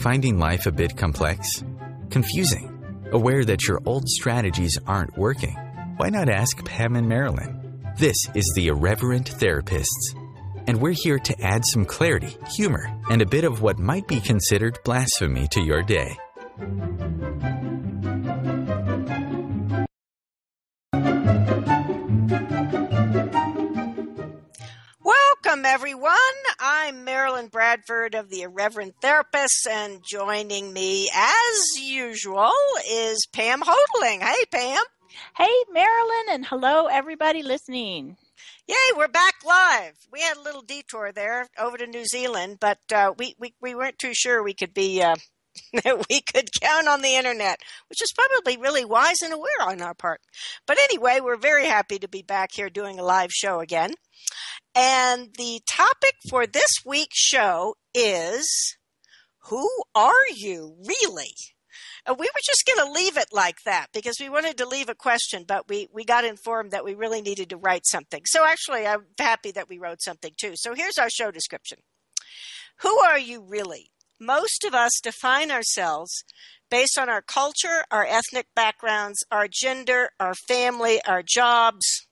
Finding life a bit complex? Confusing? Aware that your old strategies aren't working? Why not ask Pam and Marilyn? This is the Irreverent Therapists, and we're here to add some clarity, humor, and a bit of what might be considered blasphemy to your day. Welcome, everyone. I'm Marilyn Bradford of the Irreverent Therapists, and joining me, as usual, is Pam Hodling. Hey, Pam. Hey, Marilyn, and hello, everybody listening. Yay, we're back live. We had a little detour there over to New Zealand, but we weren't too sure we could be we could count on the internet, which is probably really wise and aware on our part. But anyway, we're very happy to be back here doing a live show again. And the topic for this week's show is, who are you really? We were just going to leave it like that because we wanted to leave a question, but we got informed that we really needed to write something. So actually, I'm happy that we wrote something too. So here's our show description. Who are you really? Most of us define ourselves based on our culture, our ethnic backgrounds, our gender, our family, our jobs,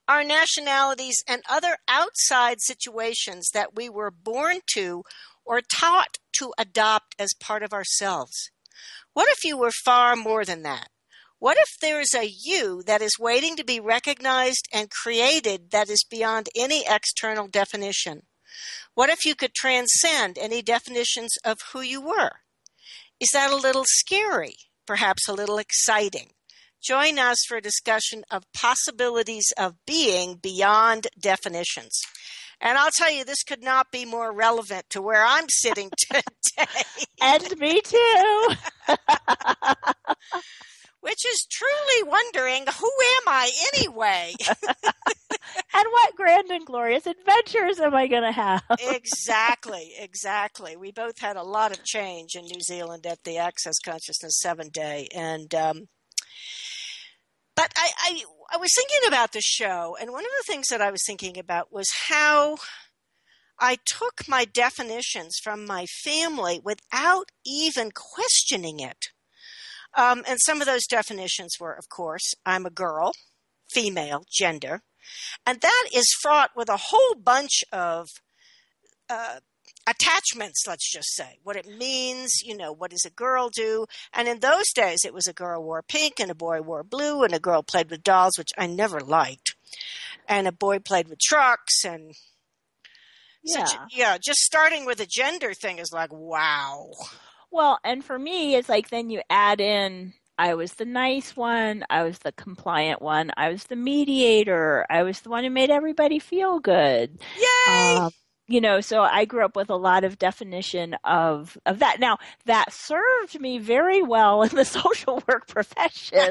our nationalities, and other outside situations that we were born to or taught to adopt as part of ourselves. What if you were far more than that? What if there is a you that is waiting to be recognized and created that is beyond any external definition? What if you could transcend any definitions of who you were? Is that a little scary? Perhaps a little exciting? Join us for a discussion of possibilities of being beyond definitions. And I'll tell you, this could not be more relevant to where I'm sitting today. And me too. Which is truly wondering, who am I anyway? And what grand and glorious adventures am I going to have? Exactly. We both had a lot of change in New Zealand at the Access Consciousness 7 Day. And but I was thinking about the show, and one of the things that I was thinking about was how I took my definitions from my family without even questioning it. And some of those definitions were, of course, I'm a girl, female, gender. And that is fraught with a whole bunch of attachments, let's just say. What it means, what does a girl do? And in those days, it was a girl wore pink and a boy wore blue and a girl played with dolls, which I never liked. And a boy played with trucks and... Yeah. Just starting with a gender thing is like, wow. Well, and for me, it's like then you add in, I was the nice one, I was the compliant one, I was the mediator, I was the one who made everybody feel good. Yay! So I grew up with a lot of definition of that. Now, that served me very well in the social work profession.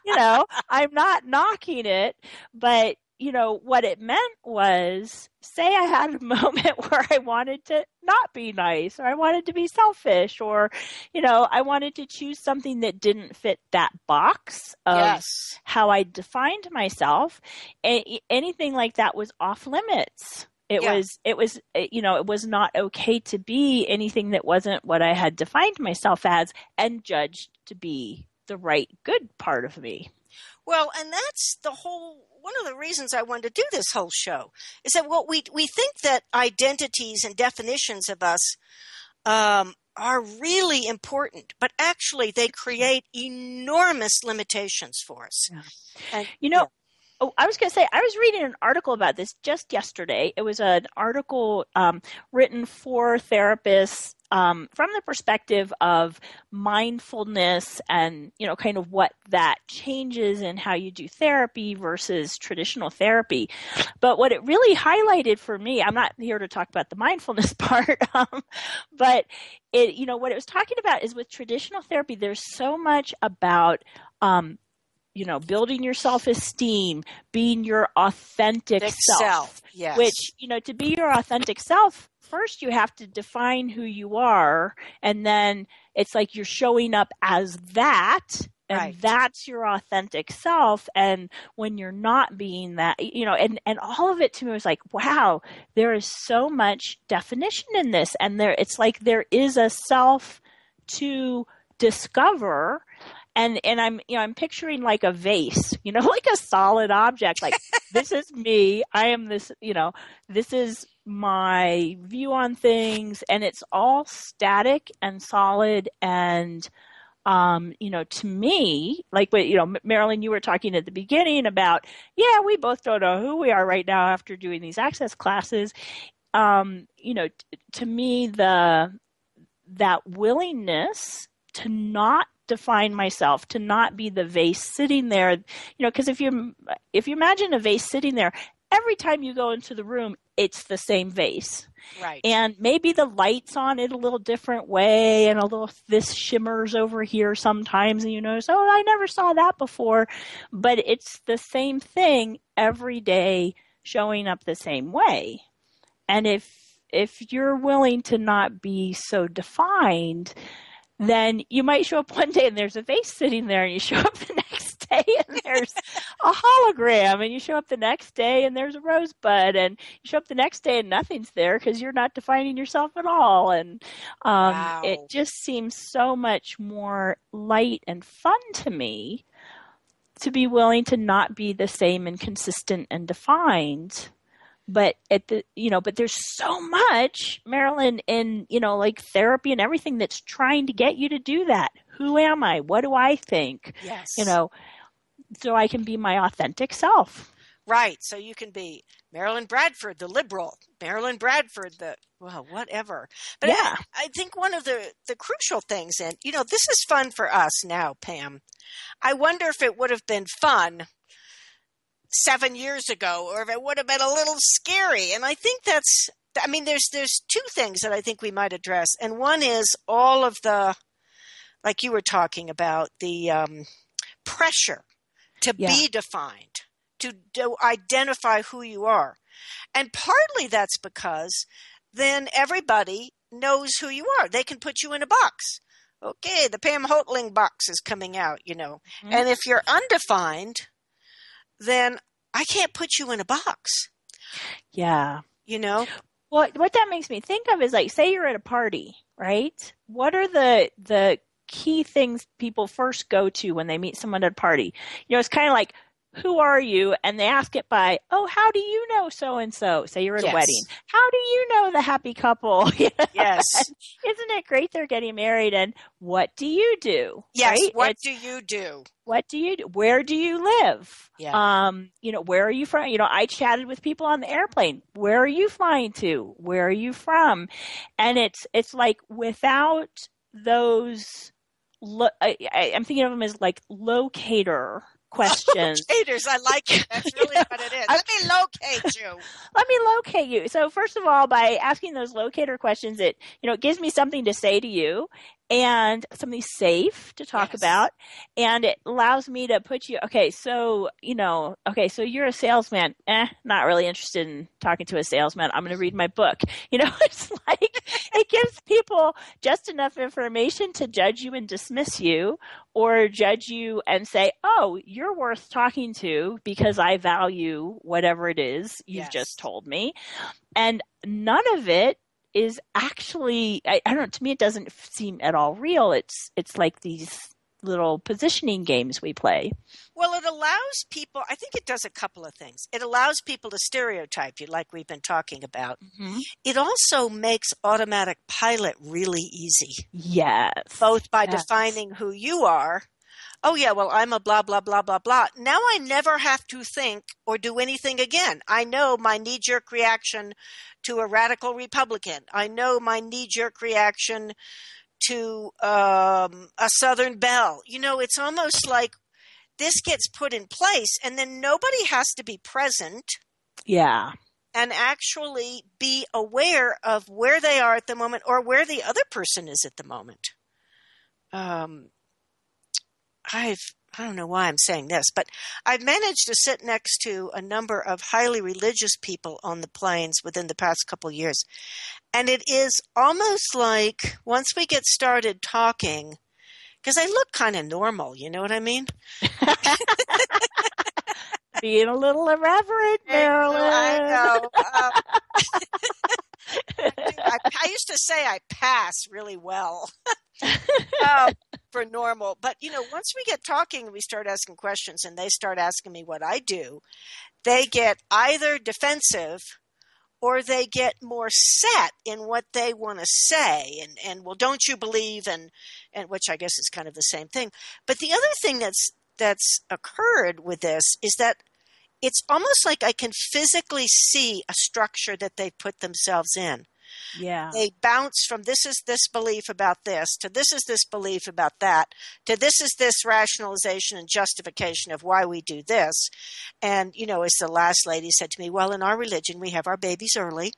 I'm not knocking it, but what it meant was, say I had a moment where I wanted to not be nice, or I wanted to be selfish, or, I wanted to choose something that didn't fit that box of how I defined myself. Anything like that was off limits. It was not okay to be anything that wasn't what I had defined myself as and judged to be the right, good part of me. Well, and that's one of the reasons I wanted to do this whole show is that we think that identities and definitions of us are really important, but actually they create enormous limitations for us. Yeah. And, Oh, I was going to say, I was reading an article about this just yesterday. It was an article written for therapists from the perspective of mindfulness and, kind of what that changes in how you do therapy versus traditional therapy. But what it really highlighted for me, I'm not here to talk about the mindfulness part, but what it was talking about is with traditional therapy, there's so much about building your self-esteem, being your authentic self. Yes. Which, to be your authentic self, first you have to define who you are, and then it's like you're showing up as that And Right. that's your authentic self. And when you're not being that, and all of it to me was like, wow, there is so much definition in this. And it's like there is a self to discover. And I'm picturing like a vase, like a solid object, like this is me. I am this, this is my view on things, and it's all static and solid. And to me, like what, Marilyn, you were talking at the beginning about, we both don't know who we are right now after doing these access classes. To me, that willingness to not define myself, to not be the vase sitting there, because if you imagine a vase sitting there, every time you go into the room, it's the same vase. Right. And maybe the light's on it a little different way, and this shimmers over here sometimes, and you notice, oh, I never saw that before. But it's the same thing every day, showing up the same way. And if you're willing to not be so defined, then you might show up one day and there's a vase sitting there, and you show up the next day and there's a hologram, and you show up the next day and there's a rosebud, and you show up the next day and nothing's there because you're not defining yourself at all. And Wow. It just seems so much more light and fun to me to be willing to not be the same and consistent and defined. But but there's so much, Marilyn, in, like therapy and everything that's trying to get you to do that. Who am I? What do I think? Yes. So I can be my authentic self. Right. So you can be Marilyn Bradford, the liberal, Marilyn Bradford, whatever. But yeah. I think one of the crucial things, and, this is fun for us now, Pam. I wonder if it would have been fun 7 years ago, or if it would have been a little scary. And I think there's two things that I think we might address. And one is all of the, like you were talking about, the pressure to be defined, to identify who you are. And partly that's because then everybody knows who you are. They can put you in a box. Okay, the Pam Hoetling box is coming out, Mm-hmm. And if you're undefined, then I can't put you in a box. Yeah. What that makes me think of is, like, say you're at a party, right? What are the key things people first go to when they meet someone at a party? It's kind of like, who are you? And they ask it by, oh, how do you know so-and-so? Say you're at a wedding. How do you know the happy couple? Yes. Isn't it great they're getting married? And what do you do? Yes. Right? What do you do? What do you do? Where do you live? Yeah. Where are you from? I chatted with people on the airplane. Where are you flying to? Where are you from? And it's like, without those, I'm thinking of them as like locator questions. Locators, I like it. That's really what it is. Let me locate you. Let me locate you. So first of all, by asking those locator questions, it gives me something to say to you, and something safe to talk about, and it allows me to put you, so you're a salesman. Not really interested in talking to a salesman. I'm going to read my book. It's like, it gives people just enough information to judge you and dismiss you, or judge you and say, oh, you're worth talking to because I value whatever it is you've just told me. And none of it is actually, I don't know, to me it doesn't seem at all real. It's like these little positioning games we play. Well, it allows people, I think it does a couple of things. It allows people to stereotype you, like we've been talking about. Mm-hmm. It also makes automatic pilot really easy. Yes. Both by defining who you are. Oh, yeah, well, I'm a blah, blah, blah, blah, blah. Now I never have to think or do anything again. I know my knee-jerk reaction to a radical Republican. I know my knee-jerk reaction to a Southern Belle. It's almost like this gets put in place, and then nobody has to be present. Yeah. And actually be aware of where they are at the moment, or where the other person is at the moment. I don't know why I'm saying this, but I've managed to sit next to a number of highly religious people on the planes within the past couple years. And it is almost like, once we get started talking, because I look kind of normal. You know what I mean? Being a little irreverent, Marilyn. I know. I used to say I pass really well for normal. But, once we get talking and we start asking questions and they start asking me what I do, they get either defensive or they get more set in what they want to say. And well, don't you believe? And which I guess is kind of the same thing. But the other thing that's occurred with this is that it's almost like I can physically see a structure that they put themselves in. Yeah. They bounce from this is this belief about this to this is this belief about that to this is this rationalization and justification of why we do this. And, as the last lady said to me, well, in our religion, we have our babies early.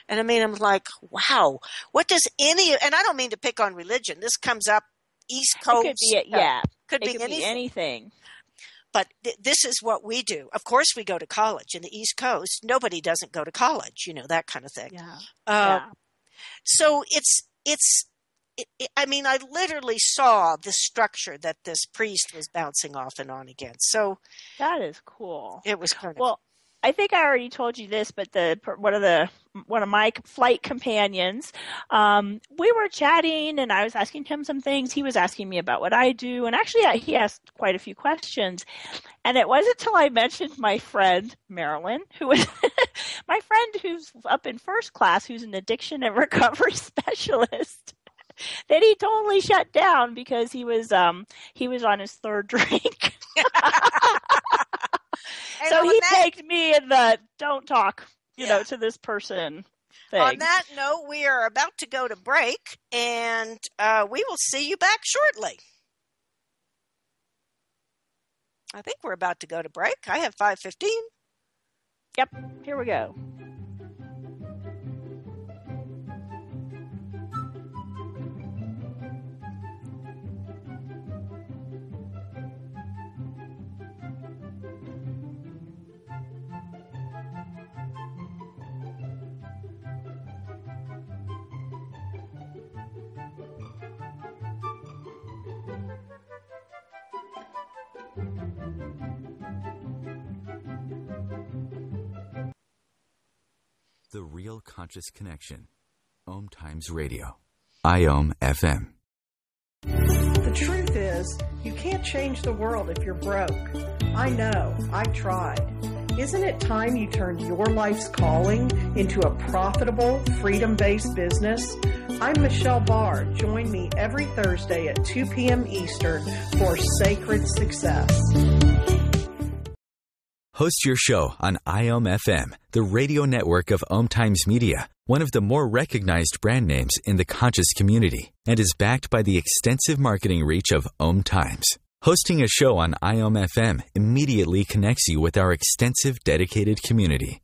And I'm like, wow, what does and I don't mean to pick on religion. This comes up East Coast. It could be, could be anything. But this is what we do. Of course, we go to college. In the East Coast, nobody doesn't go to college, that kind of thing. Yeah. So I literally saw the structure that this priest was bouncing off and on against. So that is cool. It was kind of well. I think I already told you this, but one of my flight companions, we were chatting and I was asking him some things. He was asking me about what I do. And actually he asked quite a few questions. And it wasn't until I mentioned my friend, Marilyn, who was my friend who's up in first class, who's an addiction and recovery specialist, that he totally shut down because he was on his third drink. So he pegged me in the don't talk, to this person thing. On that note, we are about to go to break, and we will see you back shortly. I think we're about to go to break. I have 5:15. Yep, here we go. The Real Conscious Connection. OMTimes Radio. IOM FM. The truth is, you can't change the world if you're broke. I know. I've tried. Isn't it time you turned your life's calling into a profitable, freedom-based business? I'm Michelle Barr. Join me every Thursday at 2 p.m. Eastern for Sacred Success. Host your show on IOM FM, the radio network of OMTimes Media, one of the more recognized brand names in the conscious community, and is backed by the extensive marketing reach of OMTimes. Hosting a show on IOM FM immediately connects you with our extensive dedicated community.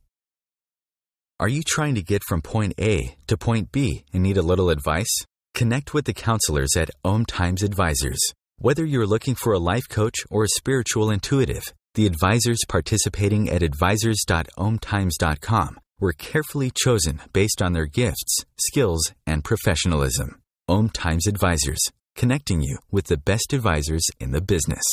Are you trying to get from point A to point B and need a little advice? Connect with the counselors at OMTimes Advisors. Whether you're looking for a life coach or a spiritual intuitive, the advisors participating at advisors.omtimes.com were carefully chosen based on their gifts, skills, and professionalism. OMTimes Advisors, connecting you with the best advisors in the business.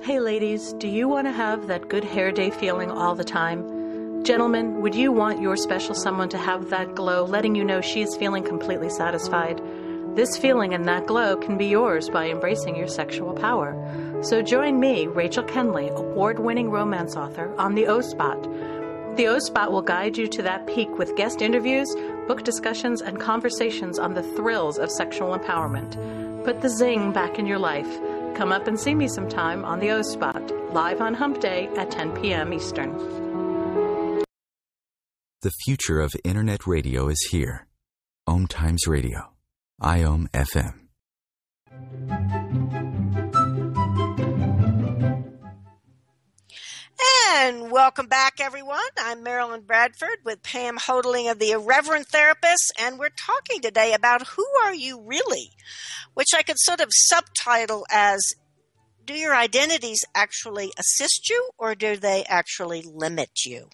Hey ladies, do you want to have that good hair day feeling all the time? Gentlemen, would you want your special someone to have that glow, letting you know she's feeling completely satisfied? This feeling and that glow can be yours by embracing your sexual power. So join me, Rachel Kenley, award-winning romance author, on the O-Spot. The O-Spot will guide you to that peak with guest interviews, book discussions, and conversations on the thrills of sexual empowerment. Put the zing back in your life. Come up and see me sometime on the O-Spot, live on Hump Day at 10 p.m. Eastern. The future of Internet radio is here. OMTimes Radio. IOM FM. And welcome back, everyone. I'm Marilyn Bradford with Pam Hodling of the Irreverent Therapists, and we're talking today about who are you really, which I could sort of subtitle as, do your identities actually assist you or do they actually limit you?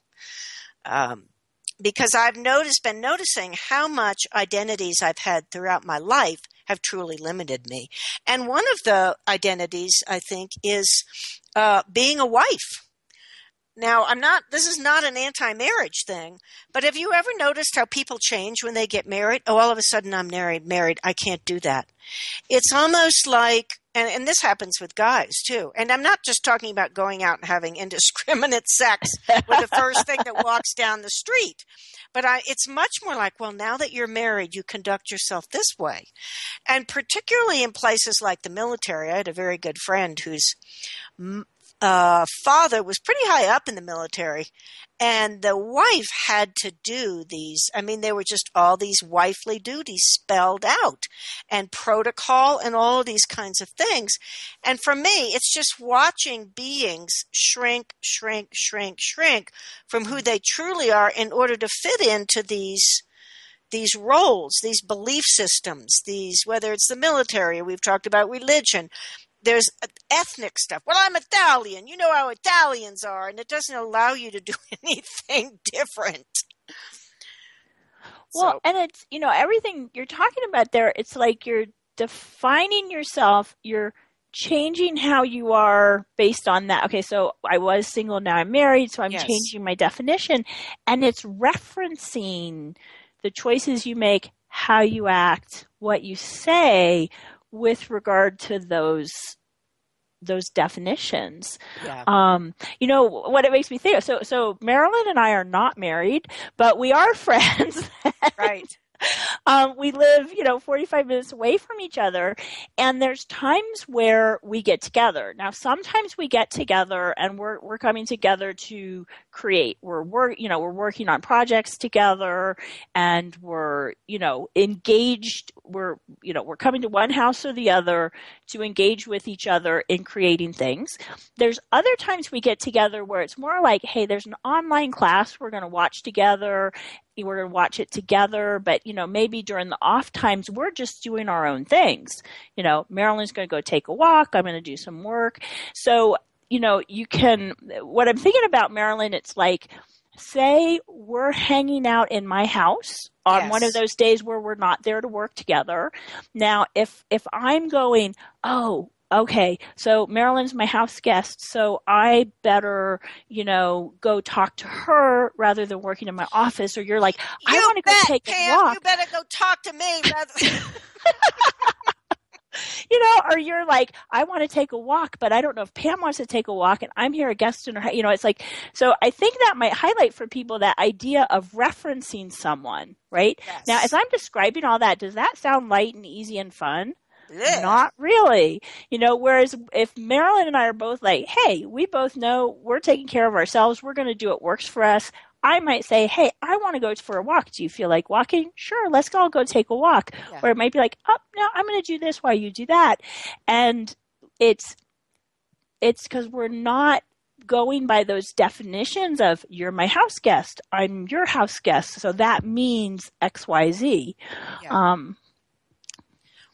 Because I've been noticing how much identities I've had throughout my life have truly limited me. And one of the identities, I think, is being a wife. Now, this is not an anti-marriage thing, but have you ever noticed how people change when they get married? Oh, all of a sudden I'm married. I can't do that. It's almost like, and this happens with guys too. And I'm not just talking about going out and having indiscriminate sex with the first thing that walks down the street. But it's much more like, well, now that you're married, you conduct yourself this way. And particularly in places like the military, I had a very good friend whose father was pretty high up in the military, and the wife had to do these. I mean, they were just all these wifely duties spelled out, and protocol, and all of these kinds of things. And for me, it's just watching beings shrink from who they truly are in order to fit into these roles, these belief systems, whether it's the military, or we've talked about religion. There's ethnic stuff. Well, I'm Italian. You know how Italians are, and it doesn't allow you to do anything different. Well, and it's, everything you're talking about there, it's like you're defining yourself, you're changing how you are based on that. Okay, so I was single, now I'm married, so I'm changing my definition, and it's referencing the choices you make, how you act, what you say, with regard to those definitions. Yeah. What it makes me think of. So Marilyn and I are not married, but we are friends. Right. We live, 45 minutes away from each other, and there's times where we get together. Now, sometimes we get together and we're coming together to create. We're working on projects together, and we're, engaged. We're coming to one house or the other to engage with each other in creating things. There's other times we get together where it's more like, hey, there's an online class we're going to watch together. We're going to watch it together, but, maybe during the off times, we're just doing our own things. Marilyn's going to go take a walk. I'm going to do some work. So, what I'm thinking about, Marilyn, it's like, say we're hanging out in my house on one of those days where we're not there to work together. Now, if I'm going, oh, okay, so Marilyn's my house guest, so I better, go talk to her rather than working in my office. Or you're like, I want to go take a walk. You better go talk to me rather or you're like, I want to take a walk, but I don't know if Pam wants to take a walk, and I'm here a guest in her, it's like, so I think that might highlight for people that idea of referencing someone, right? Yes. Now, as I'm describing all that, does that sound light and easy and fun? Yeah. Not really. Whereas if Marilyn and I are both like, hey, we both know we're taking care of ourselves, we're going to do what works for us. I might say, hey, I want to go for a walk. Do you feel like walking? Sure, let's all go take a walk. Yeah. Or it might be like, oh, no, I'm going to do this while you do that. And it's because we're not going by those definitions of you're my house guest, I'm your house guest, so that means X, Y, Z. Yeah.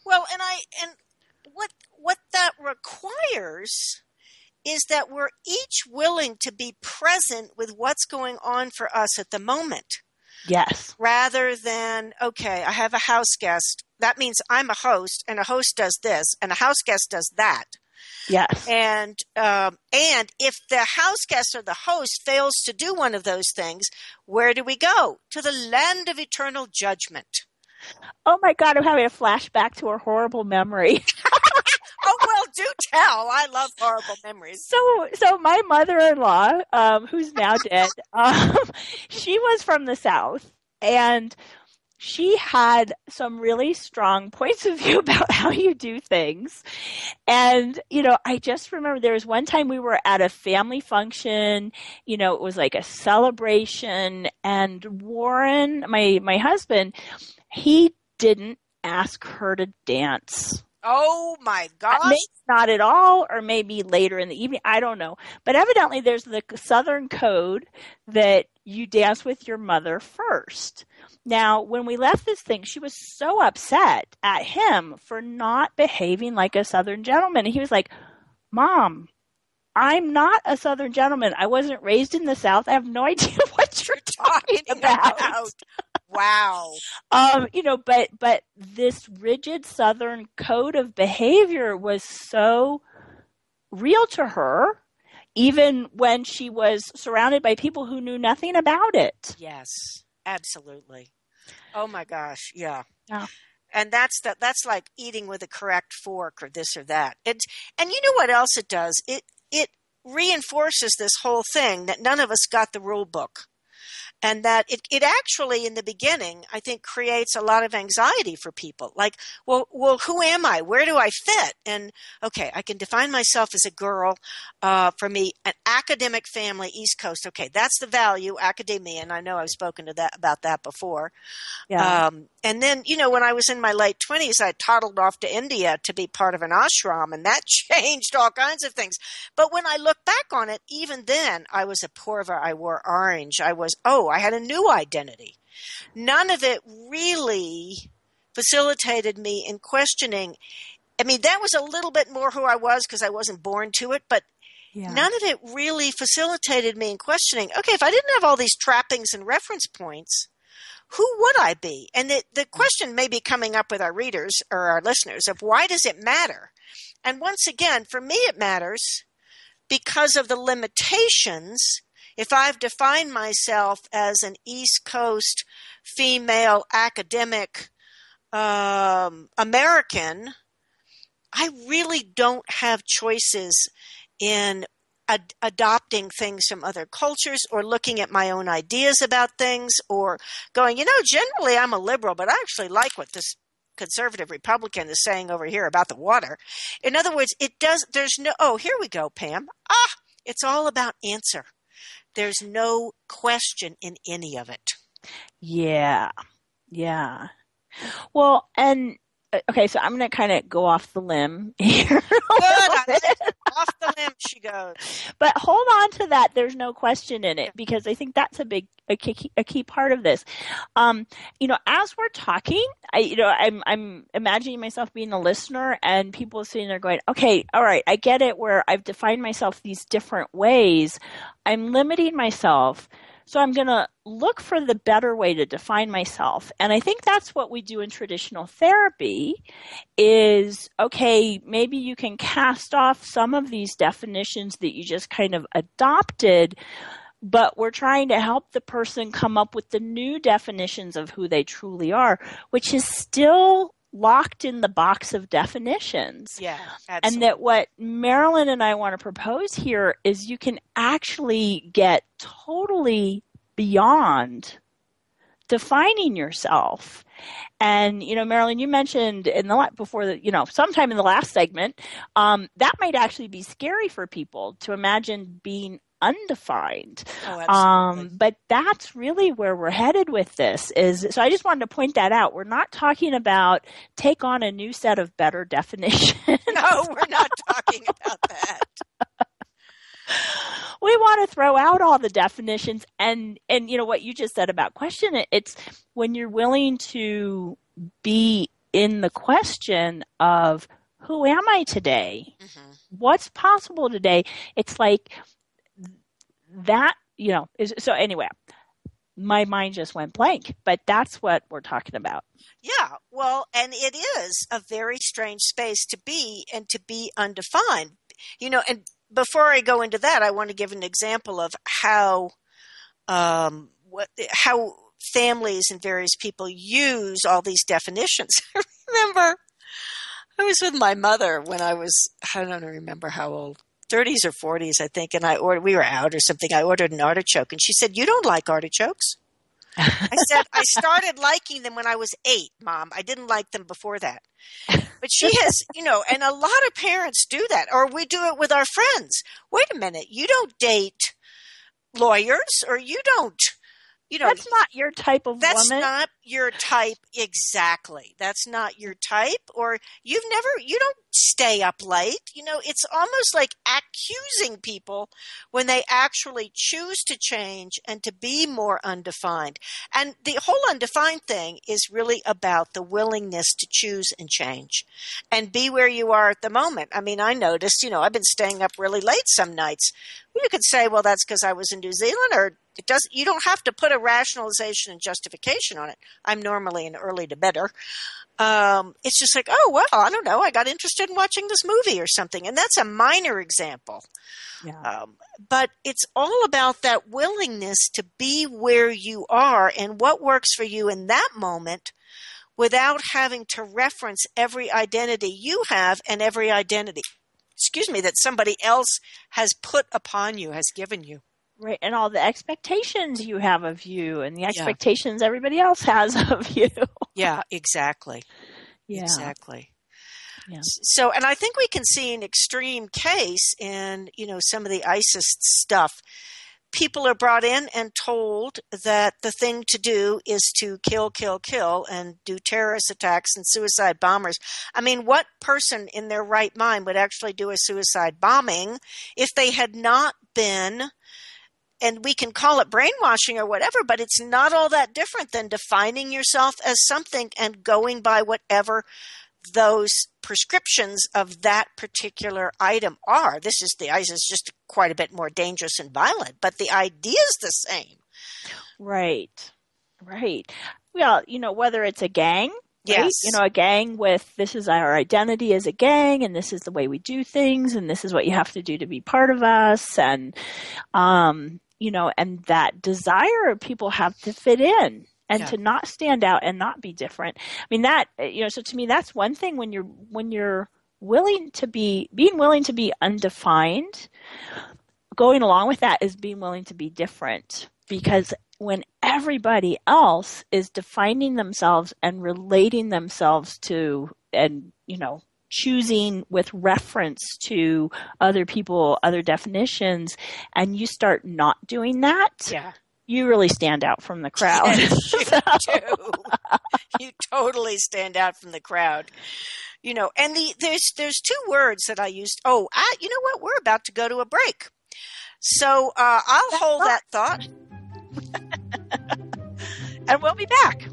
Well, and what that requires is that we're each willing to be present with what's going on for us at the moment. Yes. Rather than, okay, I have a house guest. That means I'm a host, and a host does this, and a house guest does that. Yes. And if the house guest or the host fails to do one of those things, where do we go? To the land of eternal judgment. Oh my God, I'm having a flashback to a horrible memory. Oh, well, do tell. I love horrible memories. So my mother-in-law, who's now dead, she was from the South, and she had some really strong points of view about how you do things. And, I just remember there was one time we were at a family function, it was like a celebration, and Warren, my husband, he didn't ask her to dance. Oh my gosh. Maybe not at all, or maybe later in the evening. I don't know. But evidently there's the Southern code that you dance with your mother first. Now, when we left this thing, she was so upset at him for not behaving like a Southern gentleman. And he was like, Mom, I'm not a Southern gentleman. I wasn't raised in the South. I have no idea what you're talking about. Wow. But this rigid Southern code of behavior was so real to her, even when she was surrounded by people who knew nothing about it. Yes, absolutely. Oh my gosh, yeah. Yeah. And that's like eating with a correct fork or this or that. And you know what else it does? It reinforces this whole thing that none of us got the rule book. And that it actually, in the beginning, I think creates a lot of anxiety for people. Like, well, who am I? Where do I fit? And, okay, I can define myself as a girl. For me, an academic family, East Coast. Okay, that's the value, academia. And I know I've spoken to about that before. Yeah. And then, when I was in my late 20s, I toddled off to India to be part of an ashram, and that changed all kinds of things. But when I look back on it, even then, I was a Purva, I wore orange, I had a new identity. None of it really facilitated me in questioning. I mean, that was a little bit more who I was because I wasn't born to it, but none of it really facilitated me in questioning, okay, if I didn't have all these trappings and reference points, who would I be? And the question may be coming up with our readers or our listeners of why does it matter? And once again, for me, it matters because of the limitations. If I've defined myself as an East Coast female academic American, I really don't have choices in adopting things from other cultures or looking at my own ideas about things or going, generally I'm a liberal, but I actually like what this conservative Republican is saying over here about the water. In other words, here we go, Pam. It's all about answer. There's no question in any of it. Yeah. Yeah. Well, and okay, so I'm going to kind of go off the limb here. Good. Off the limb she goes. But hold on to that. There's no question in it because I think that's a key part of this. As we're talking, I'm imagining myself being a listener and people sitting there going, okay, all right, I get it where I've defined myself these different ways. I'm limiting myself. So I'm going to look for the better way to define myself. And I think that's what we do in traditional therapy is, okay, maybe you can cast off some of these definitions that you just kind of adopted, but we're trying to help the person come up with the new definitions of who they truly are, which is still locked in the box of definitions. Yeah, absolutely. And that what Marilyn and I want to propose here is you can actually get totally beyond defining yourself. And, Marilyn, you mentioned sometime in the last segment, that might actually be scary for people to imagine being undefined. Oh, absolutely. But that's really where we're headed with this so I just wanted to point that out. We're not talking about take on a new set of better definitions. No, we're not talking about that. We want to throw out all the definitions and what you just said about question it. It's when you're willing to be in the question of who am I today? Mm-hmm. What's possible today? It's like that, so anyway, my mind just went blank, but that's what we're talking about. Yeah, well, and it is a very strange space to be and to be undefined, and before I go into that, I want to give an example of how families and various people use all these definitions. I remember I was with my mother when I don't remember how old, 30s or 40s, I think, and we were out or something. I ordered an artichoke, and she said, "You don't like artichokes?" I said, "I started liking them when I was 8, Mom. I didn't like them before that." But she has, and a lot of parents do that, or we do it with our friends. Wait a minute, you don't date lawyers, or you don't, that's not your type of woman. That's not your type exactly. That's not your type, or you don't stay up late. It's almost like accusing people when they actually choose to change and to be more undefined. And the whole undefined thing is really about the willingness to choose and change and be where you are at the moment. I mean, I noticed, I've been staying up really late some nights. You could say, well, that's because I was in New Zealand, or you don't have to put a rationalization and justification on it. I'm normally an early to bedder. It's just like, oh, well, I don't know. I got interested in watching this movie or something. And that's a minor example. Yeah. But it's all about that willingness to be where you are and what works for you in that moment without having to reference every identity you have and every identity, that somebody else has put upon you, has given you. Right, and all the expectations you have of you and the expectations everybody else has of you. Yeah, exactly. Yeah. Exactly. Yeah. So, and I think we can see an extreme case in, some of the ISIS stuff. People are brought in and told that the thing to do is to kill, kill, kill, and do terrorist attacks and suicide bombers. I mean, what person in their right mind would actually do a suicide bombing if they had not been, and we can call it brainwashing or whatever, but it's not all that different than defining yourself as something and going by whatever those prescriptions of that particular item are. The ISIS is just quite a bit more dangerous and violent, but the idea is the same. Right. Well, whether it's a gang, yes, right? A gang with, this is our identity as a gang, and this is the way we do things, and this is what you have to do to be part of us, and and that desire people have to fit in. And to not stand out and not be different. I mean, that, so to me, that's one thing when you're being willing to be undefined. Going along with that is being willing to be different, because when everybody else is defining themselves and relating themselves to, and, choosing with reference to other people, other definitions, and you start not doing that. Yeah. You really stand out from the crowd. Yes, you do. You totally stand out from the crowd. And there's two words that I used. Oh, you know what? We're about to go to a break. So I'll hold that thought. And we'll be back.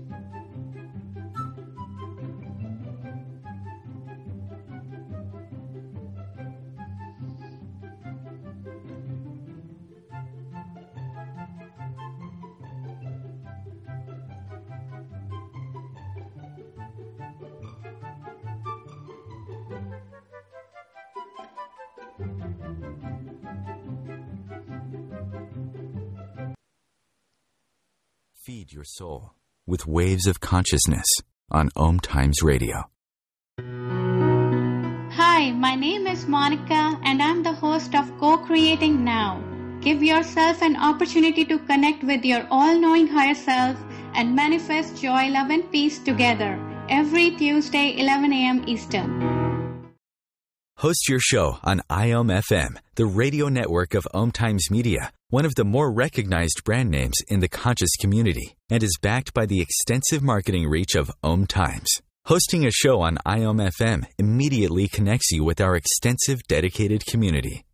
Feed your soul with waves of consciousness on OMTimes Radio. Hi, my name is Monica and I'm the host of Co-Creating Now. Give yourself an opportunity to connect with your all-knowing higher self and manifest joy, love and peace together every Tuesday, 11 a.m. Eastern. Host your show on IOM-FM, the radio network of OMTimes Media, one of the more recognized brand names in the conscious community, and is backed by the extensive marketing reach of OMTimes. Hosting a show on IOM-FM immediately connects you with our extensive dedicated community.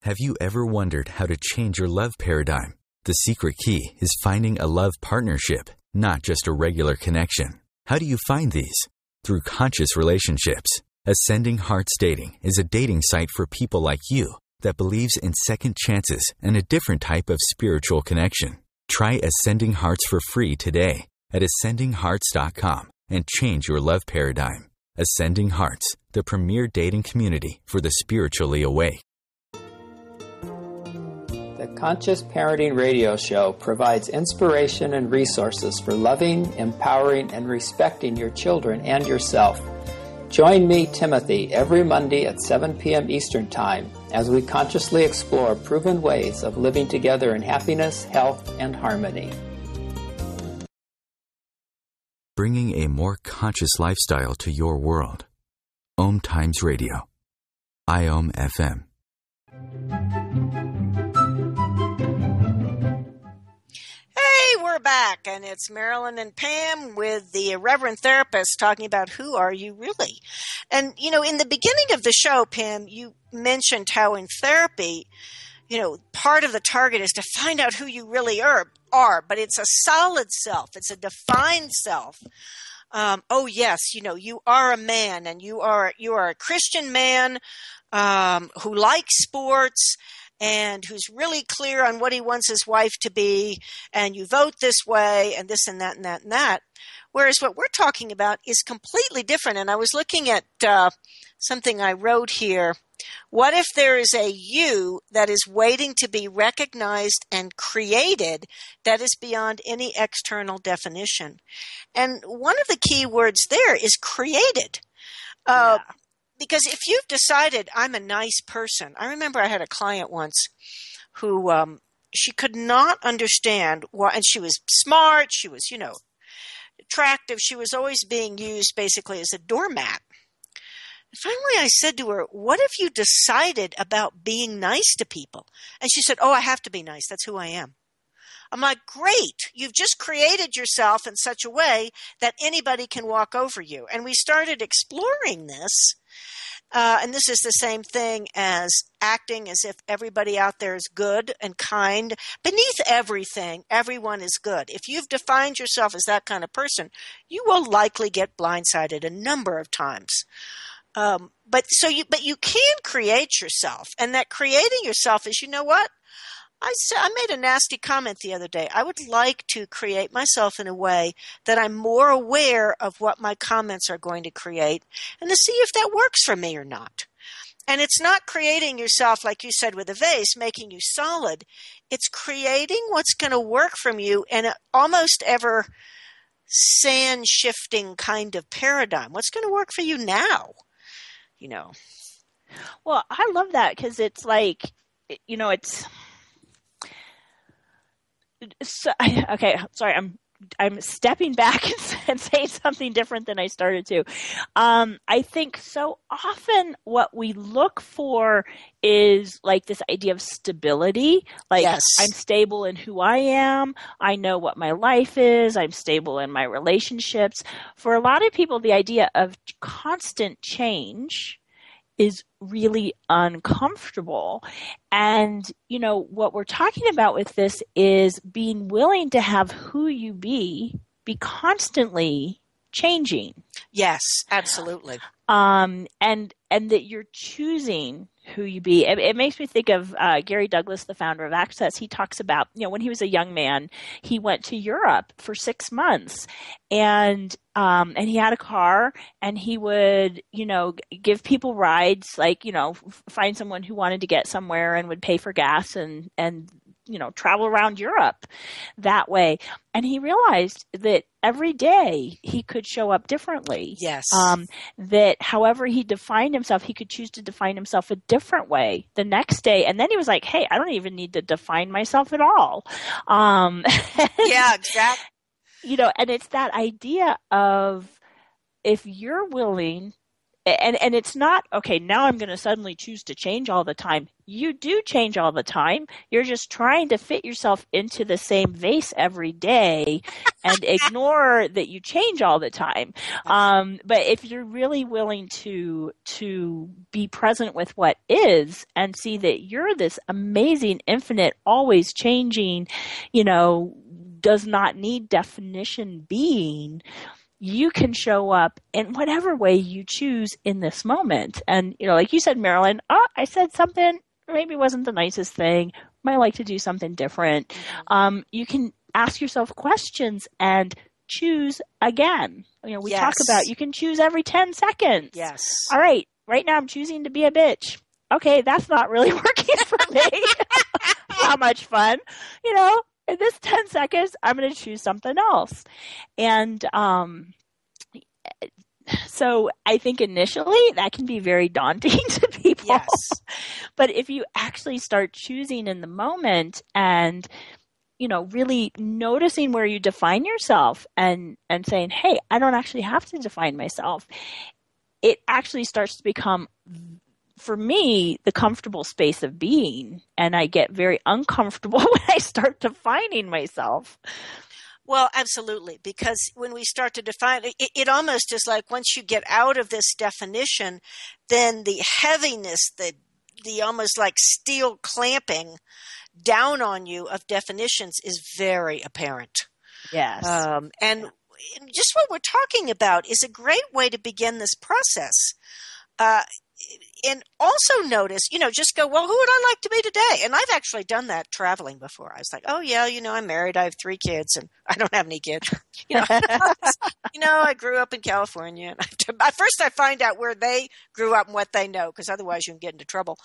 Have you ever wondered how to change your love paradigm? The secret key is finding a love partnership, not just a regular connection. How do you find these? Through conscious relationships. Ascending Hearts Dating is a dating site for people like you that believes in second chances and a different type of spiritual connection. Try Ascending Hearts for free today at ascendinghearts.com and change your love paradigm. Ascending Hearts, the premier dating community for the spiritually awake. The Conscious Parenting Radio Show provides inspiration and resources for loving, empowering, and respecting your children and yourself. Join me, Timothy, every Monday at 7 p.m. Eastern Time as we consciously explore proven ways of living together in happiness, health, and harmony. Bringing a more conscious lifestyle to your world. OMTimes Radio. IOM-FM. Hey, we're back, and it's Marilyn and Pam with the Irreverent Therapists talking about who are you really? And, in the beginning of the show, Pam, you mentioned how in therapy, part of the target is to find out who you really are, but it's a solid self. It's a defined self. Oh yes, you are a man, and you are a Christian man who likes sports and who's really clear on what he wants his wife to be, and you vote this way, and this and that and that and that. Whereas what we're talking about is completely different. And I was looking at something I wrote here. What if there is a you that is waiting to be recognized and created that is beyond any external definition? And one of the key words there is created. Because if you've decided I'm a nice person, I remember I had a client once who she could not understand why, and she was smart, she was, attractive, she was always being used basically as a doormat. And finally I said to her, what if you decided about being nice to people? And she said, oh, I have to be nice, that's who I am. I'm like, great, you've just created yourself in such a way that anybody can walk over you. And we started exploring this. And this is the same thing as acting as if everybody out there is good and kind. Beneath everything, everyone is good. If you've defined yourself as that kind of person, you will likely get blindsided a number of times. But you can create yourself, and that creating yourself is, what? I made a nasty comment the other day. I would like to create myself in a way that I'm more aware of what my comments are going to create and to see if that works for me or not. And it's not creating yourself, like you said, with a vase, making you solid. It's creating what's going to work from you in an almost ever sand shifting kind of paradigm. What's going to work for you now? Well, I love that because it's like, it's... So, okay, sorry, I'm stepping back and saying something different than I started to. I think so often what we look for is like this idea of stability. Like, yes, I'm stable in who I am. I know what my life is. I'm stable in my relationships. For a lot of people, the idea of constant change is really uncomfortable. And, what we're talking about with this is being willing to have who you be constantly changing. Yes, absolutely. And that you're choosing who you be. It makes me think of Gary Douglas, the founder of Access. He talks about, when he was a young man, he went to Europe for 6 months, and he had a car, and he would, give people rides, like, find someone who wanted to get somewhere and would pay for gas and travel around Europe that way. And he realized that every day he could show up differently. Yes. That however he defined himself, he could choose to define himself a different way the next day. And then he was like, hey, I don't even need to define myself at all. Yeah, exactly. And it's that idea of if you're willing, and it's not, okay, now I'm going to suddenly choose to change all the time. You do change all the time. You're just trying to fit yourself into the same vase every day and ignore that you change all the time. But if you're really willing to be present with what is and see that you're this amazing, infinite, always changing, does not need definition being, you can show up in whatever way you choose in this moment. And, like you said, Marilyn, I said something, maybe wasn't the nicest thing, might like to do something different. You can ask yourself questions and choose again. We talk about you can choose every 10 seconds. Yes. All right now I'm choosing to be a bitch. Okay, that's not really working for me. Not much fun, in this 10 seconds, I'm going to choose something else. And so I think initially that can be very daunting to people. Yes. But if you actually start choosing in the moment and, really noticing where you define yourself and saying, hey, I don't actually have to define myself, it actually starts to become, for me, the comfortable space of being, and I get very uncomfortable when I start defining myself. Well, absolutely, because when we start to define it, it almost is like once you get out of this definition, then the heaviness, the almost like steel clamping down on you of definitions is very apparent. Yes. And just what we're talking about is a great way to begin this process. And also notice, just go, well, who would I like to be today? And I've actually done that traveling before. I was like, oh, yeah, I'm married. I have 3 kids and I don't have any kids. I grew up in California. And first I find out where they grew up and what they know, because otherwise you can get into trouble.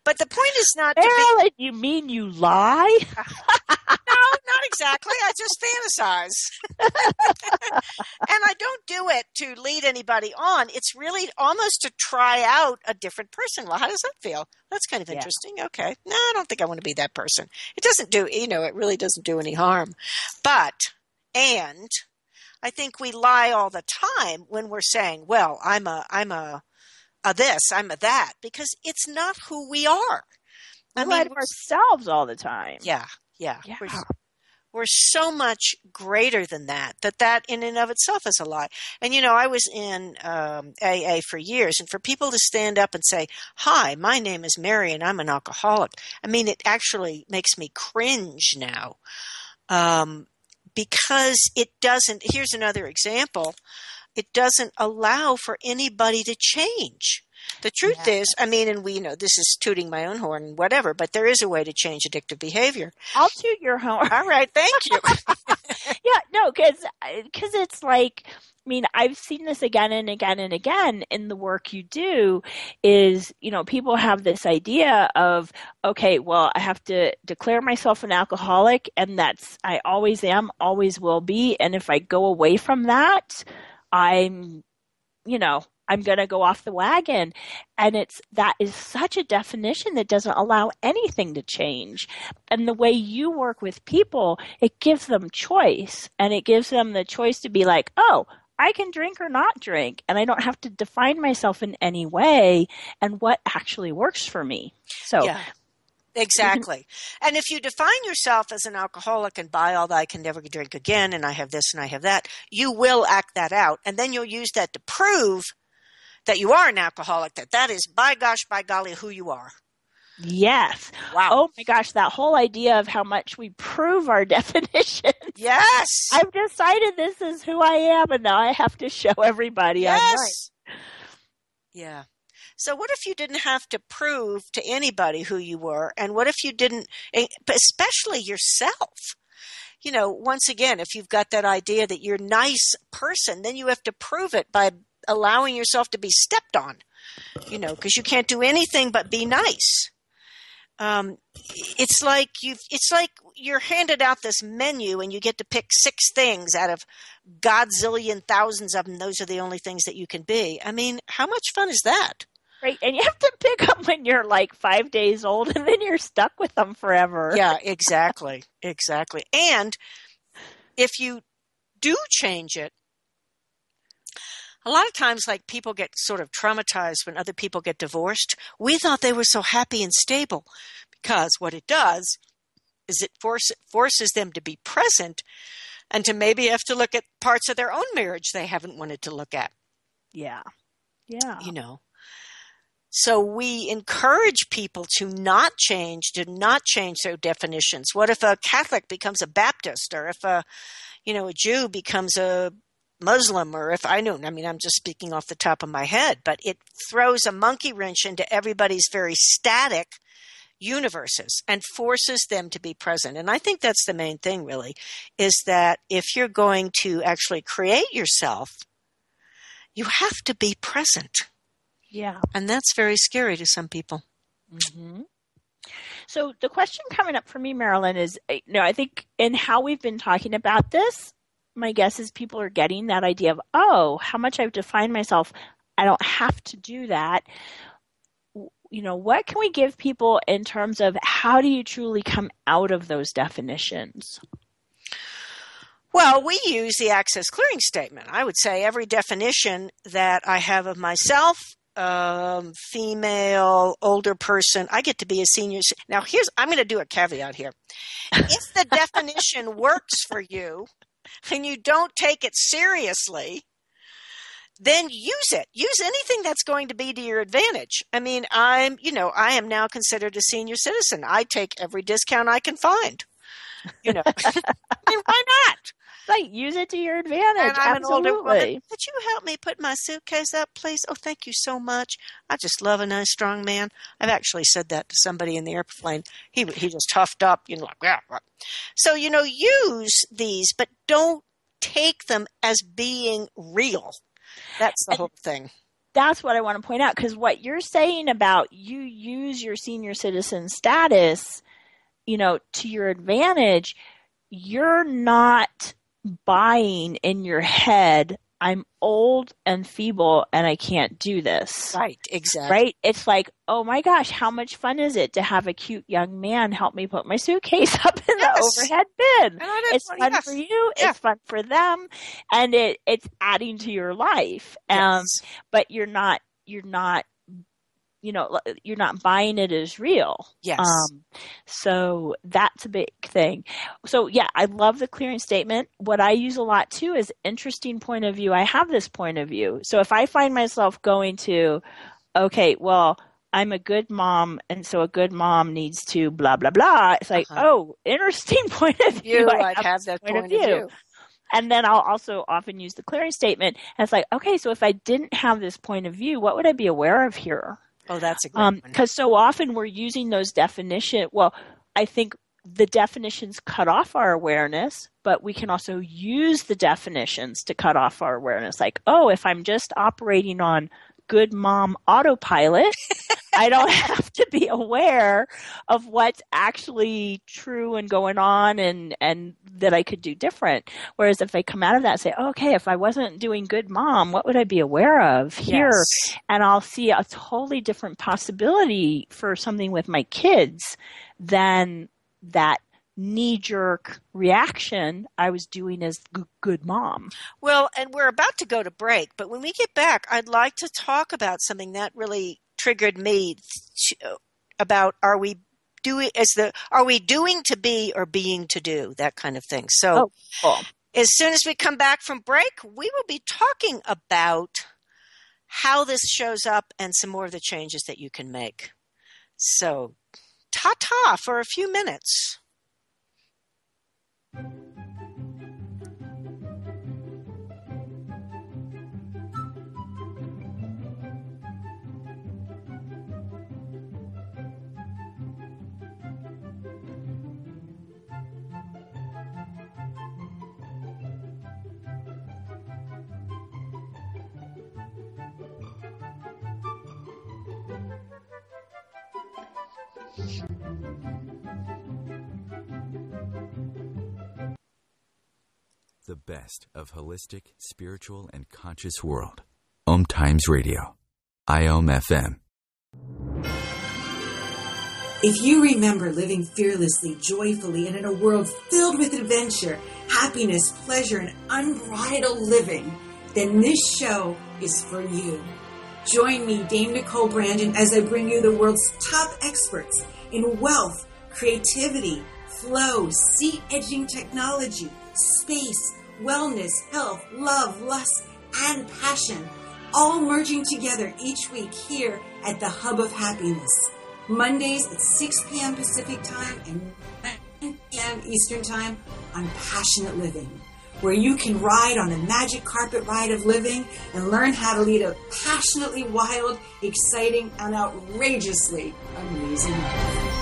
But the point is not Marilyn, you mean you lie? No, not exactly. I just fantasize. And I don't do it to lead anybody on. It's really almost to try out a different person. Well, how does that feel? That's kind of interesting. Okay. No, I don't think I want to be that person. It doesn't do, it really doesn't do any harm. And I think we lie all the time when we're saying, well, I'm a this, I'm a that, because it's not who we are. We lie to ourselves all the time. Yeah. We're so much greater than that in and of itself is a lie. And, I was in AA for years, and for people to stand up and say, hi, my name is Mary and I'm an alcoholic. I mean, it actually makes me cringe now because it doesn't, here's another example, it doesn't allow for anybody to change. The truth is, and we know this is tooting my own horn and whatever, but there is a way to change addictive behavior. I'll toot your horn. All right. Thank you. Because it's like, I've seen this again and again and again in the work you do is, people have this idea of, okay, well, I have to declare myself an alcoholic and I always am, always will be. And if I go away from that, I'm going to go off the wagon. And that is such a definition that doesn't allow anything to change. And the way you work with people, it gives them choice, and it gives them the choice to be like, oh, I can drink or not drink, and I don't have to define myself in any way, and what actually works for me. So yeah. Exactly. And if you define yourself as an alcoholic and by all that I can never drink again, and I have this and I have that, you will act that out. And then you'll use that to prove that you are an alcoholic, that is, by gosh, by golly, who you are. Yes. Wow. Oh my gosh, that whole idea of how much we prove our definitions. Yes. I've decided this is who I am, and now I have to show everybody I'm right. Yeah. So what if you didn't have to prove to anybody who you were? And what if you didn't, especially yourself? Once again, if you've got that idea that you're a nice person, then you have to prove it by allowing yourself to be stepped on, because you can't do anything but be nice. It's like you're handed out this menu and you get to pick 6 things out of godzillion thousands of them. Those are the only things that you can be. How much fun is that? Right. And you have to pick them when you're like 5 days old, and then you're stuck with them forever. Yeah, exactly. Exactly. And if you do change it, a lot of times, like, people get sort of traumatized when other people get divorced. We thought they were so happy and stable, because what it does is it forces them to be present and to maybe have to look at parts of their own marriage they haven't wanted to look at. Yeah. Yeah. So we encourage people to not change their definitions. What if a Catholic becomes a Baptist, or if a Jew becomes a Muslim, or if I'm just speaking off the top of my head, but it throws a monkey wrench into everybody's very static universes and forces them to be present. And I think that's the main thing, really, is that if you're going to actually create yourself, you have to be present. Yeah. And that's very scary to some people. Mm-hmm. So the question coming up for me, Marilyn, is, I think in how we've been talking about this, my guess is people are getting that idea of, oh, how much I've defined myself. I don't have to do that. What can we give people in terms of how do you truly come out of those definitions? Well, we use the access clearing statement. I would say every definition that I have of myself, female, older person, I get to be a senior. Now, I'm going to do a caveat here. If the definition works for you, and you don't take it seriously, then use it. Use anything that's going to be to your advantage. I mean, I am now considered a senior citizen. I take every discount I can find. I mean, why not? Like, use it to your advantage. And I'm Absolutely. an older woman. Could you help me put my suitcase up, please? Oh, thank you so much. I just love a nice, strong man. I've actually said that to somebody in the airplane. He just huffed up, like, yeah. So, use these, but don't take them as being real. That's the whole thing. That's what I want to point out, because what you're saying about you use your senior citizen status, to your advantage, you're not buying in your head, I'm old and feeble and I can't do this. Right, exactly. Right? It's like, oh my gosh, how much fun is it to have a cute young man help me put my suitcase up in the overhead bin? It's fun for you. Yeah. It's fun for them. And it's adding to your life. But you're not buying it as real. Yes. So that's a big thing. So yeah, I love the clearing statement. What I use a lot too is interesting point of view. I have this point of view. So if I find myself going to, okay, well, I'm a good mom, and so a good mom needs to blah, blah, blah. It's like, oh, interesting point of view. I have that point of view. And then I'll also often use the clearing statement. And it's like, okay, so if I didn't have this point of view, what would I be aware of here? Oh, that's a great one. Because so often we're using those definitions. Well, I think the definitions cut off our awareness, but we can also use the definitions to cut off our awareness. Like, oh, if I'm just operating on good mom autopilot, I don't have to be aware of what's actually true and going on and that I could do different. Whereas if I come out of that and say, okay, if I wasn't doing good mom, what would I be aware of here? Yes. And I'll see a totally different possibility for something with my kids than that knee-jerk reaction I was doing as good mom. Well, and we're about to go to break, but when we get back, I'd like to talk about something that really triggered me about are we doing to be or being to do, that kind of thing. So cool. As soon as we come back from break, we will be talking about how this shows up and some more of the changes that you can make. So ta-ta for a few minutes. The best of holistic, spiritual, and conscious world. OMTimes Radio. IOM-FM. If you remember living fearlessly, joyfully, and in a world filled with adventure, happiness, pleasure, and unbridled living, then this show is for you. Join me, Dame Nicole Brandon, as I bring you the world's top experts in wealth, creativity, flow, sea-edging technology, space, wellness, health, love, lust, and passion, all merging together each week here at the Hub of Happiness. Mondays at 6 p.m. Pacific Time and 9 p.m. Eastern Time on Passionate Living, where you can ride on a magic carpet ride of living and learn how to lead a passionately wild, exciting, and outrageously amazing life.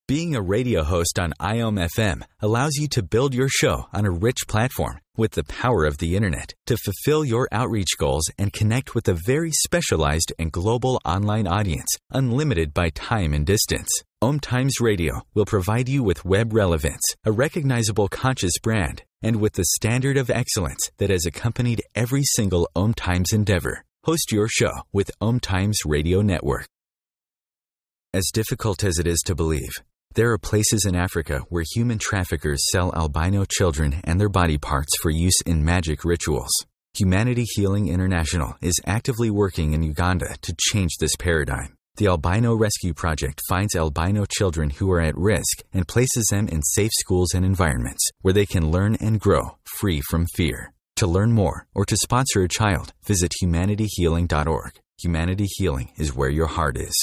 Being a radio host on IOM-FM allows you to build your show on a rich platform with the power of the internet to fulfill your outreach goals and connect with a very specialized and global online audience, unlimited by time and distance. OMTimes Radio will provide you with web relevance, a recognizable conscious brand, and with the standard of excellence that has accompanied every single OMTimes endeavor. Host your show with OMTimes Radio Network. As difficult as it is to believe, there are places in Africa where human traffickers sell albino children and their body parts for use in magic rituals. Humanity Healing International is actively working in Uganda to change this paradigm. The Albino Rescue Project finds albino children who are at risk and places them in safe schools and environments where they can learn and grow free from fear. To learn more or to sponsor a child, visit humanityhealing.org. Humanity Healing is where your heart is.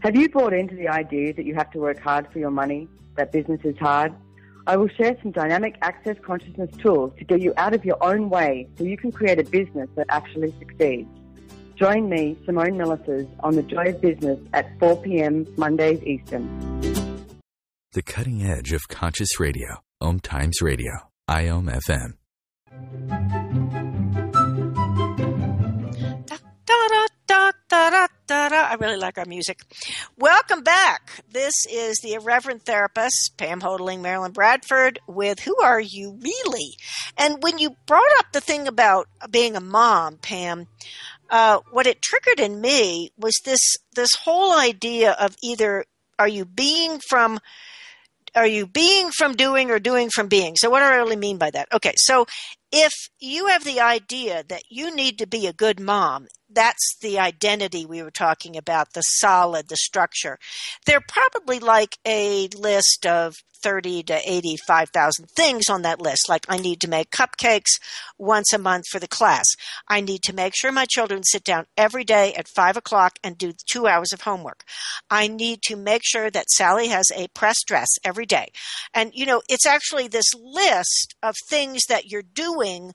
Have you bought into the idea that you have to work hard for your money, that business is hard? I will share some dynamic access consciousness tools to get you out of your own way so you can create a business that actually succeeds. Join me, Simone Millisers, on The Joy of Business at 4 p.m. Mondays Eastern. The cutting edge of conscious radio. OMTimes Radio. IOM FM. I really like our music. Welcome back. This is the Irreverent Therapists, Pam Hodeling, Marilyn Bradford, with Who Are You Really? And when you brought up the thing about being a mom, Pam, what it triggered in me was this whole idea of either are you being from doing or doing from being? So what do I really mean by that? Okay, so if you have the idea that you need to be a good mom, that's the identity we were talking about, the solid, the structure. They're probably like a list of 30 to 85,000 things on that list. Like I need to make cupcakes once a month for the class. I need to make sure my children sit down every day at 5 o'clock and do 2 hours of homework. I need to make sure that Sally has a pressed dress every day. And, it's actually this list of things that you're doing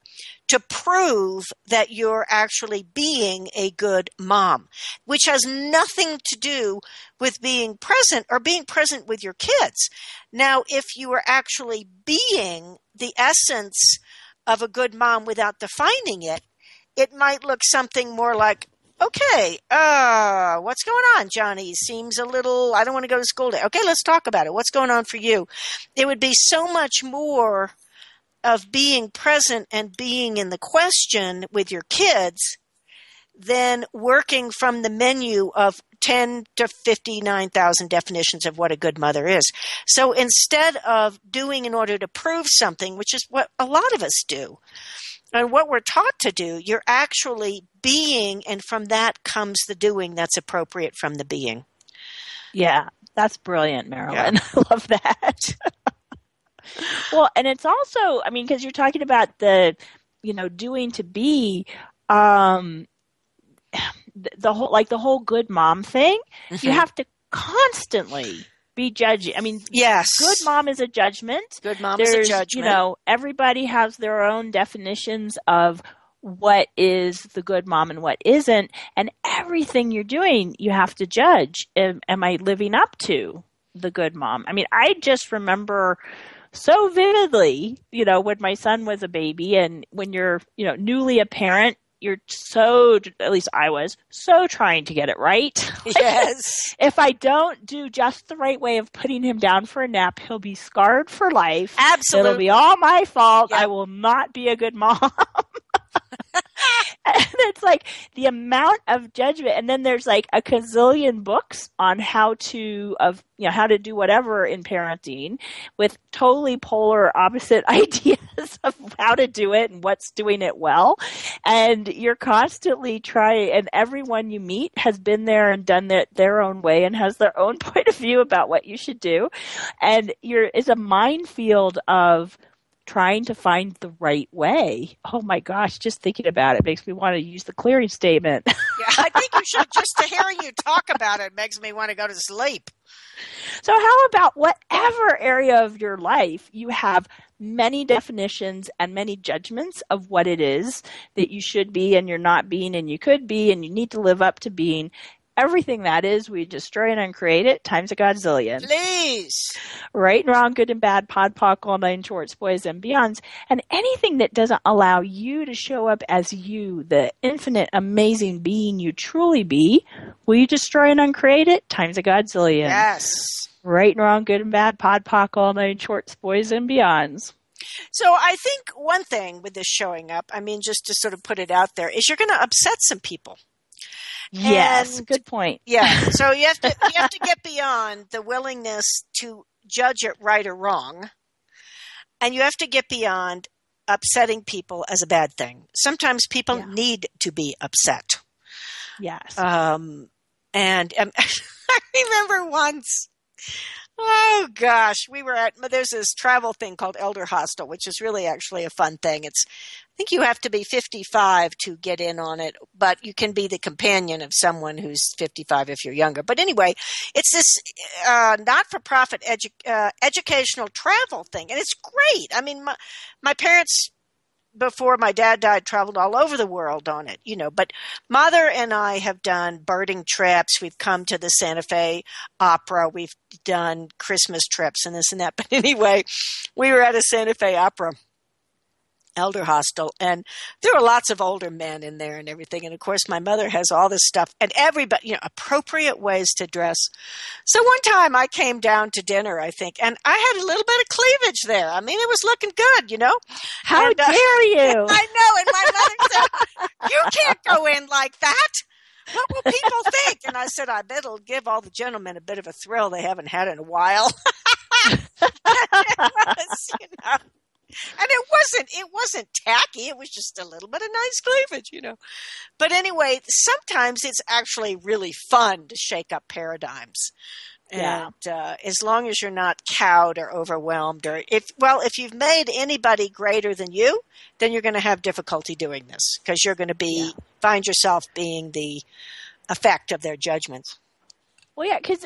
to prove that you're actually being a good mom, which has nothing to do with being present or being present with your kids. Now, if you are actually being the essence of a good mom without defining it, it might look something more like, okay, what's going on, Johnny? Seems a little, I don't want to go to school today. Okay, let's talk about it. What's going on for you? It would be so much more of being present and being in the question with your kids than working from the menu of 10 to 59,000 definitions of what a good mother is. So instead of doing in order to prove something, which is what a lot of us do, and what we're taught to do, you're actually being, and from that comes the doing that's appropriate from the being. Yeah, that's brilliant, Marilyn. Yeah. I love that. Well, and it's also, because you're talking about the, doing to be, the whole good mom thing. Mm-hmm. You have to constantly be judging. Yes. Good mom is a judgment. Good mom is a judgment. Everybody has their own definitions of what is the good mom and what isn't. And everything you're doing, you have to judge. Am I living up to the good mom? I just remember so vividly, when my son was a baby, and when you're, newly a parent, you're so, at least I was, so trying to get it right. Yes. If I don't do just the right way of putting him down for a nap, he'll be scarred for life. Absolutely. It'll be all my fault. Yep. I will not be a good mom. And it's like the amount of judgment, and then there's like a gazillion books on how to do whatever in parenting, with totally polar opposite ideas of how to do it and what's doing it well. And you're constantly trying, and everyone you meet has been there and done it their own way and has their own point of view about what you should do. And it's a minefield of trying to find the right way. Oh my gosh, just thinking about it makes me want to use the clearing statement. Yeah, I think you should. Just to hear you talk about it makes me want to go to sleep. So how about whatever area of your life you have many definitions and many judgments of what it is that you should be and you're not being and you could be and you need to live up to being. Everything that is, we destroy and uncreate it times a godzillion. Please. Right and wrong, good and bad, pod, poc, all nine shorts, boys and beyonds. And anything that doesn't allow you to show up as you, the infinite, amazing being you truly be, will you destroy and uncreate it times a godzillion. Yes. Right and wrong, good and bad, pod, poc, all nine shorts, boys and beyonds. So I think one thing with this showing up, just to sort of put it out there, is you're going to upset some people. Yes, good point. Yeah, so you have to get beyond the willingness to judge it right or wrong, and you have to get beyond upsetting people as a bad thing. Sometimes people need to be upset. Yes. And I remember once, oh gosh, there's this travel thing called Elder Hostel, which is really actually a fun thing. I think you have to be 55 to get in on it, but you can be the companion of someone who's 55 if you're younger. But anyway, it's this not-for-profit educational travel thing, and it's great. I mean, my parents, before my dad died, traveled all over the world on it, but Mother and I have done birding trips. We've come to the Santa Fe Opera. We've done Christmas trips and this and that. But anyway, we were at a Santa Fe Opera Elder Hostel, and there were lots of older men in there and everything. And of course, my mother has all this stuff and everybody, appropriate ways to dress. So one time I came down to dinner, I think, and I had a little bit of cleavage there. I mean, it was looking good, How dare you? I know. And my mother said, you can't go in like that. What will people think? And I said, I bet it'll give all the gentlemen a bit of a thrill they haven't had in a while. And it wasn't tacky. It was just a little bit of nice cleavage, But anyway, sometimes it's actually really fun to shake up paradigms. Yeah. And as long as you're not cowed or overwhelmed, or if you've made anybody greater than you, then you're going to have difficulty doing this because you're going to find yourself being the effect of their judgments. Well, yeah, because,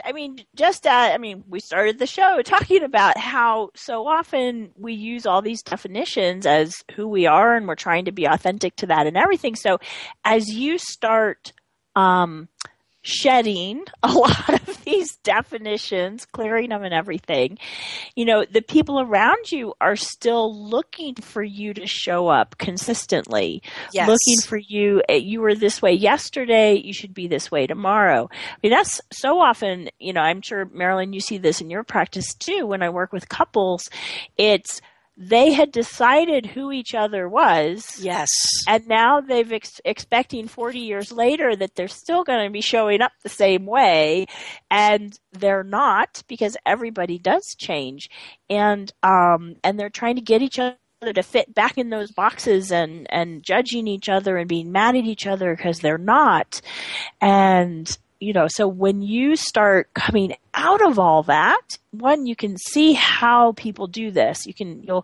we started the show talking about how so often we use all these definitions as who we are, and we're trying to be authentic to that and everything. So as you start shedding a lot of these definitions, clearing them and everything, the people around you are still looking for you to show up consistently. Yes. Looking for you. You were this way yesterday. You should be this way tomorrow. I mean, that's so often, I'm sure, Marilyn, you see this in your practice too. When I work with couples, they had decided who each other was. Yes. And now they've expecting 40 years later that they're still going to be showing up the same way. And they're not, because everybody does change. And they're trying to get each other to fit back in those boxes and judging each other and being mad at each other because they're not. And so when you start coming out of all that, one, you can see how people do this. You'll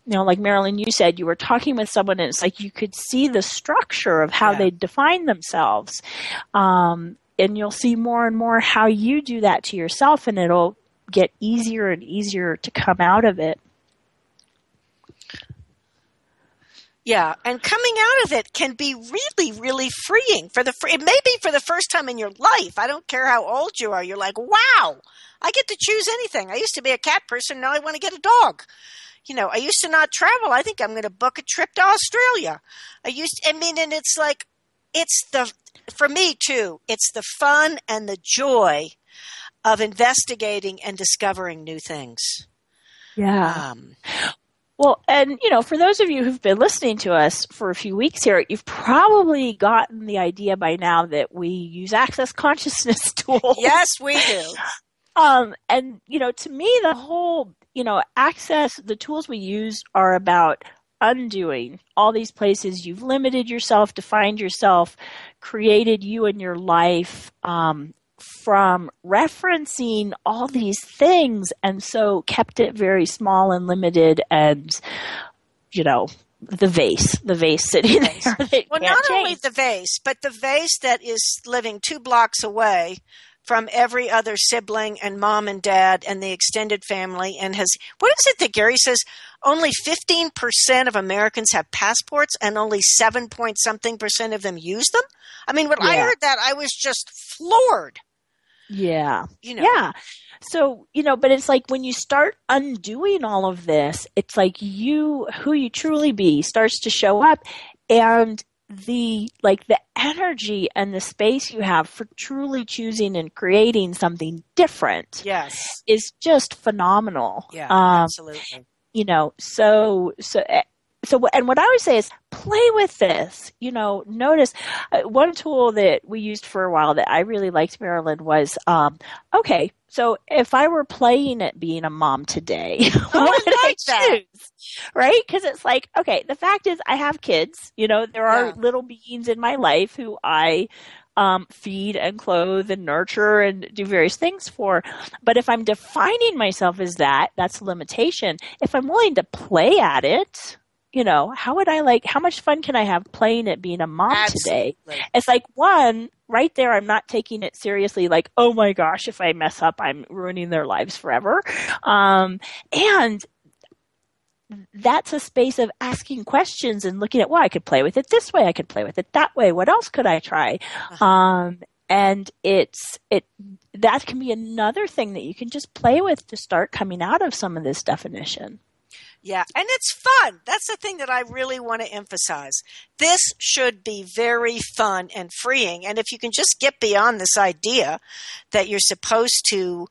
like Marilyn, you said you were talking with someone and it's like you could see the structure of how they define themselves. And you'll see more and more how you do that to yourself, and it'll get easier and easier to come out of it. Yeah, and coming out of it can be really, really freeing. It may be for the first time in your life. I don't care how old you are. You're like, wow, I get to choose anything. I used to be a cat person. Now I want to get a dog. I used to not travel. I think I'm going to book a trip to Australia. And it's like, for me too, it's the fun and the joy of investigating and discovering new things. Yeah. Well, and, for those of you who've been listening to us for a few weeks here, you've probably gotten the idea by now that we use access consciousness tools. Yes, we do. And, to me, the whole, the tools we use are about undoing all these places you've limited yourself, defined yourself, created you and your life, from referencing all these things, and so kept it very small and limited, and the vase sitting there. Well, not only the vase, but the vase that is living 2 blocks away from every other sibling and mom and dad and the extended family, and what is it that Gary says? Only 15% of Americans have passports, and only 7-point-something% of them use them. I mean, when I heard that, I was just floored. Yeah. Yeah. So, but it's like when you start undoing all of this, it's like who you truly be starts to show up, and the energy and the space you have for truly choosing and creating something different is just phenomenal. Yeah, absolutely. So, and what I would say is play with this, notice one tool that we used for a while that I really liked, Marilyn, was, okay, so if I were playing at being a mom today, what would I choose? Right? Because it's like, okay, the fact is I have kids, there are little beings in my life who I feed and clothe and nurture and do various things for. But if I'm defining myself as that, that's a limitation. If I'm willing to play at it, how much fun can I have playing at being a mom today? It's like, one, right there, I'm not taking it seriously, like, oh my gosh, if I mess up, I'm ruining their lives forever. And that's a space of asking questions and looking at, well, I could play with it this way, I could play with it that way. What else could I try? And that can be another thing that you can just play with to start coming out of some of this definition. Yeah, and it's fun. That's the thing that I really want to emphasize. This should be very fun and freeing. And if you can just get beyond this idea that you're supposed to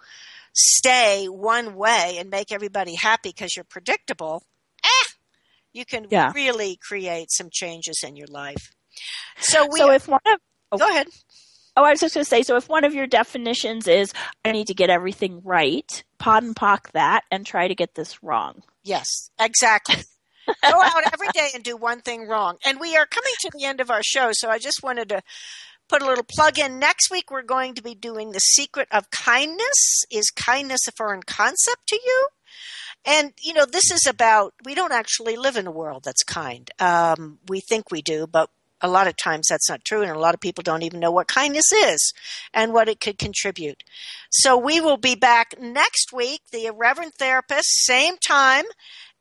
stay one way and make everybody happy because you're predictable, you can really create some changes in your life. Go ahead. Oh, I was just going to say, so if one of your definitions is, I need to get everything right, pod and pock that and try to get this wrong. Yes, exactly. Go out every day and do one thing wrong. And we are coming to the end of our show, so I just wanted to put a little plug in. Next week, we're going to be doing The Secret of Kindness. Is kindness a foreign concept to you? And, this is about, we don't actually live in a world that's kind. We think we do, but a lot of times that's not true, and a lot of people don't even know what kindness is and what it could contribute. So we will be back next week, the Irreverent Therapists, same time,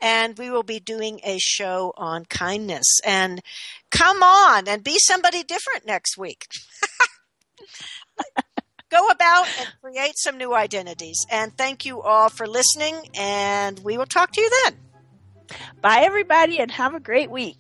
and we will be doing a show on kindness. And come on and be somebody different next week. Go about and create some new identities. And thank you all for listening, and we will talk to you then. Bye, everybody, and have a great week.